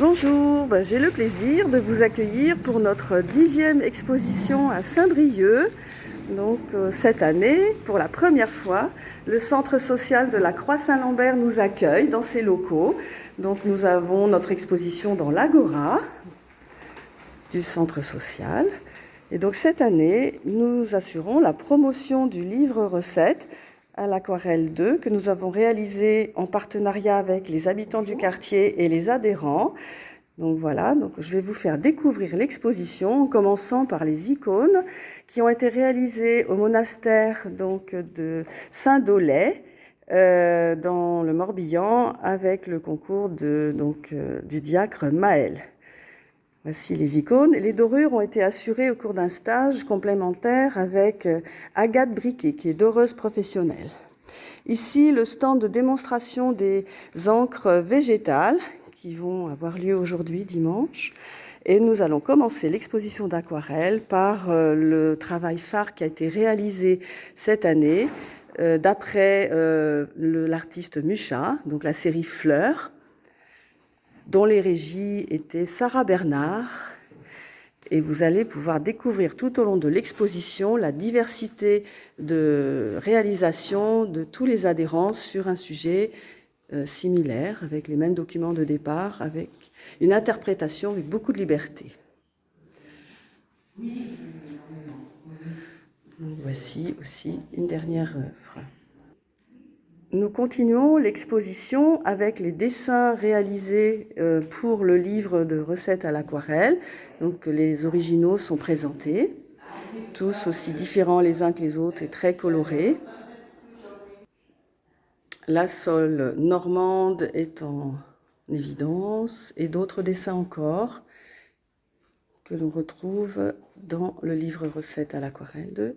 Bonjour, j'ai le plaisir de vous accueillir pour notre 10e exposition à Saint-Brieuc. Donc cette année, pour la première fois, le centre social de la Croix-Saint-Lambert nous accueille dans ses locaux. Donc nous avons notre exposition dans l'Agora du centre social. Et donc cette année, nous assurons la promotion du livre recette à l'aquarelle 2 que nous avons réalisé en partenariat avec les habitants du quartier et les adhérents. Donc voilà, je vais vous faire découvrir l'exposition en commençant par les icônes qui ont été réalisées au monastère de Saint-Dolay dans le Morbihan avec le concours du diacre Maël. Voici les icônes. Les dorures ont été assurées au cours d'un stage complémentaire avec Agathe Briquet, qui est doreuse professionnelle. Ici, le stand de démonstration des encres végétales qui vont avoir lieu aujourd'hui, dimanche. Et nous allons commencer l'exposition d'aquarelle par le travail phare qui a été réalisé cette année d'après l'artiste Mucha, donc la série Fleurs, dont les régies étaient Sarah Bernard. Et vous allez pouvoir découvrir tout au long de l'exposition la diversité de réalisations de tous les adhérents sur un sujet similaire, avec les mêmes documents de départ, avec une interprétation avec beaucoup de liberté. Donc voici aussi une dernière œuvre. Nous continuons l'exposition avec les dessins réalisés pour le livre de recettes à l'aquarelle. Donc les originaux sont présentés, tous aussi différents les uns que les autres et très colorés. La sole normande est en évidence et d'autres dessins encore que l'on retrouve dans le livre recettes à l'aquarelle 2.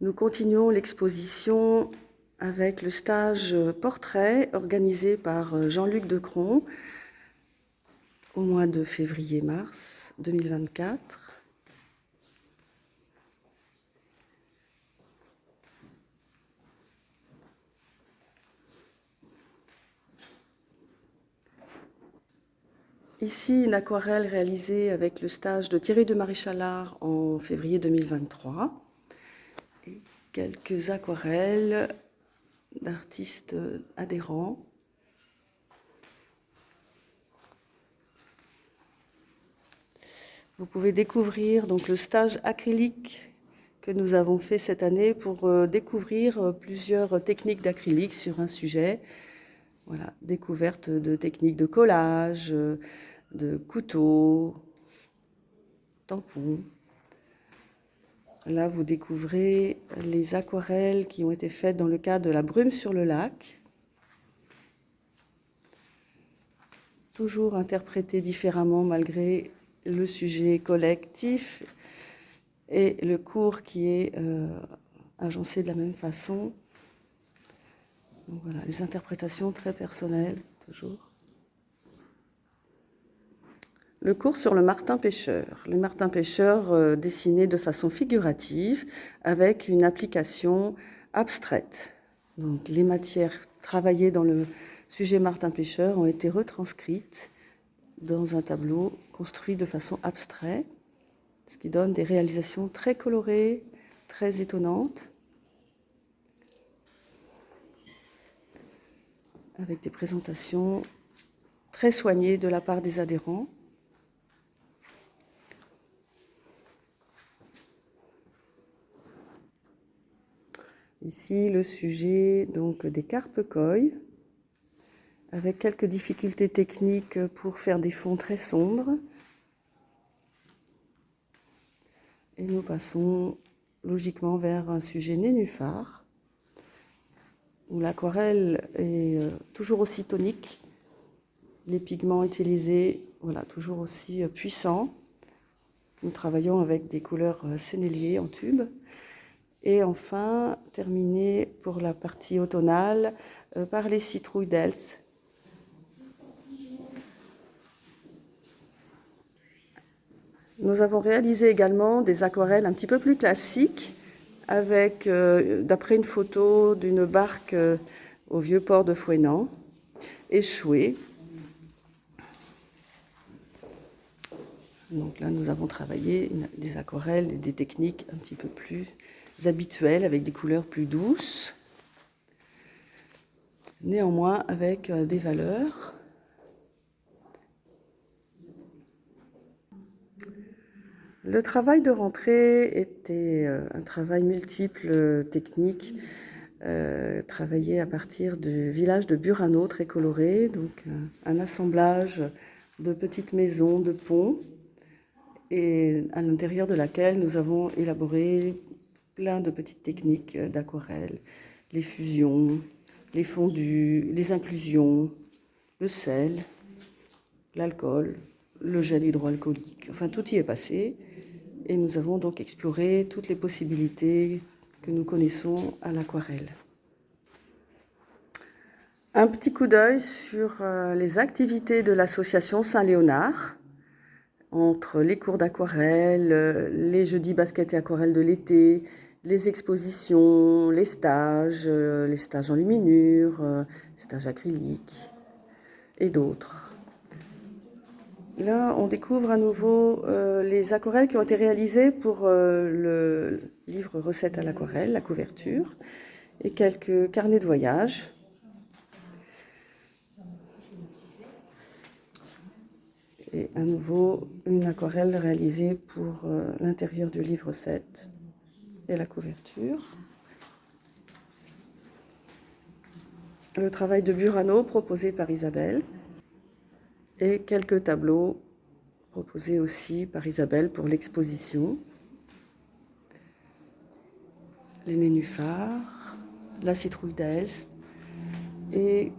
Nous continuons l'exposition avec le stage portrait organisé par Jean-Luc Decron au mois de février-mars 2024. Ici, une aquarelle réalisée avec le stage de Thierry de Maréchal-Art en février 2023. Et quelques aquarelles d'artistes adhérents. Vous pouvez découvrir donc le stage acrylique que nous avons fait cette année pour découvrir plusieurs techniques d'acrylique sur un sujet. Voilà, découverte de techniques de collage, de couteaux, tampons. Là, vous découvrez les aquarelles qui ont été faites dans le cadre de la brume sur le lac. Toujours interprétées différemment malgré le sujet collectif et le cours qui est agencé de la même façon. Donc voilà, les interprétations très personnelles, toujours. Le cours sur le martin pêcheur. Le martin pêcheur dessiné de façon figurative avec une application abstraite. Donc les matières travaillées dans le sujet martin pêcheur ont été retranscrites dans un tableau construit de façon abstraite, ce qui donne des réalisations très colorées, très étonnantes, avec des présentations très soignées de la part des adhérents. Ici, le sujet des carpe-coï, avec quelques difficultés techniques pour faire des fonds très sombres. Et nous passons logiquement vers un sujet nénuphar, où l'aquarelle est toujours aussi tonique, les pigments utilisés, voilà, toujours aussi puissants. Nous travaillons avec des couleurs sénéliées en tube. Et enfin, terminé pour la partie automnale par les citrouilles d'Els. Nous avons réalisé également des aquarelles un petit peu plus classiques, avec, d'après une photo d'une barque au vieux port de Fouesnant, échoué. Donc là, nous avons travaillé des aquarelles et des techniques un petit peu plus habituelles, avec des couleurs plus douces, néanmoins avec des valeurs. Le travail de rentrée était un travail multiple, technique, travaillé à partir du village de Burano, très coloré, donc un assemblage de petites maisons, de ponts, et à l'intérieur de laquelle nous avons élaboré plein de petites techniques d'aquarelle, les fusions, les fondus, les inclusions, le sel, l'alcool, le gel hydroalcoolique, enfin tout y est passé. Et nous avons donc exploré toutes les possibilités que nous connaissons à l'aquarelle. Un petit coup d'œil sur les activités de l'association Saint-Léonard, entre les cours d'aquarelle, les jeudis basket et aquarelle de l'été, les expositions, les stages en luminure, stages acryliques et d'autres. Là, on découvre à nouveau les aquarelles qui ont été réalisées pour le livre Recettes à l'aquarelle, la couverture, et quelques carnets de voyage. Et à nouveau, une aquarelle réalisée pour l'intérieur du livre 7 et la couverture. Le travail de Burano proposé par Isabelle. Et quelques tableaux proposés aussi par Isabelle pour l'exposition. Les nénuphars, la citrouille d'Aelst et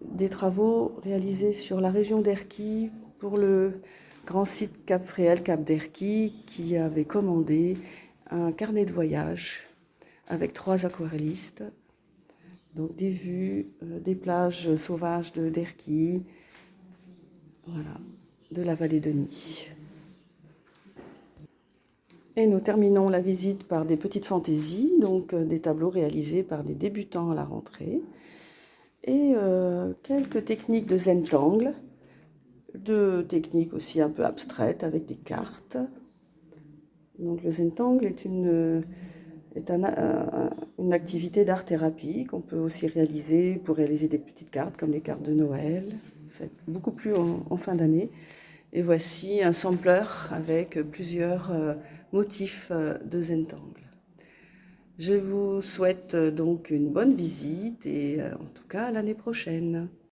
des travaux réalisés sur la région d'Erquy pour le grand site Cap Fréhel, Cap d'Erquy, qui avait commandé un carnet de voyage avec 3 aquarellistes. Donc des vues des plages sauvages d'Erquy, voilà, de la vallée de Nid. Et nous terminons la visite par des petites fantaisies, donc des tableaux réalisés par des débutants à la rentrée, et quelques techniques de Zentangle, de techniques aussi un peu abstraites avec des cartes. Donc le Zentangle est une activité d'art-thérapie qu'on peut aussi réaliser pour réaliser des petites cartes comme les cartes de Noël. C'est beaucoup plus en fin d'année. Et voici un sampler avec plusieurs motifs de Zentangle. Je vous souhaite donc une bonne visite et en tout cas à l'année prochaine.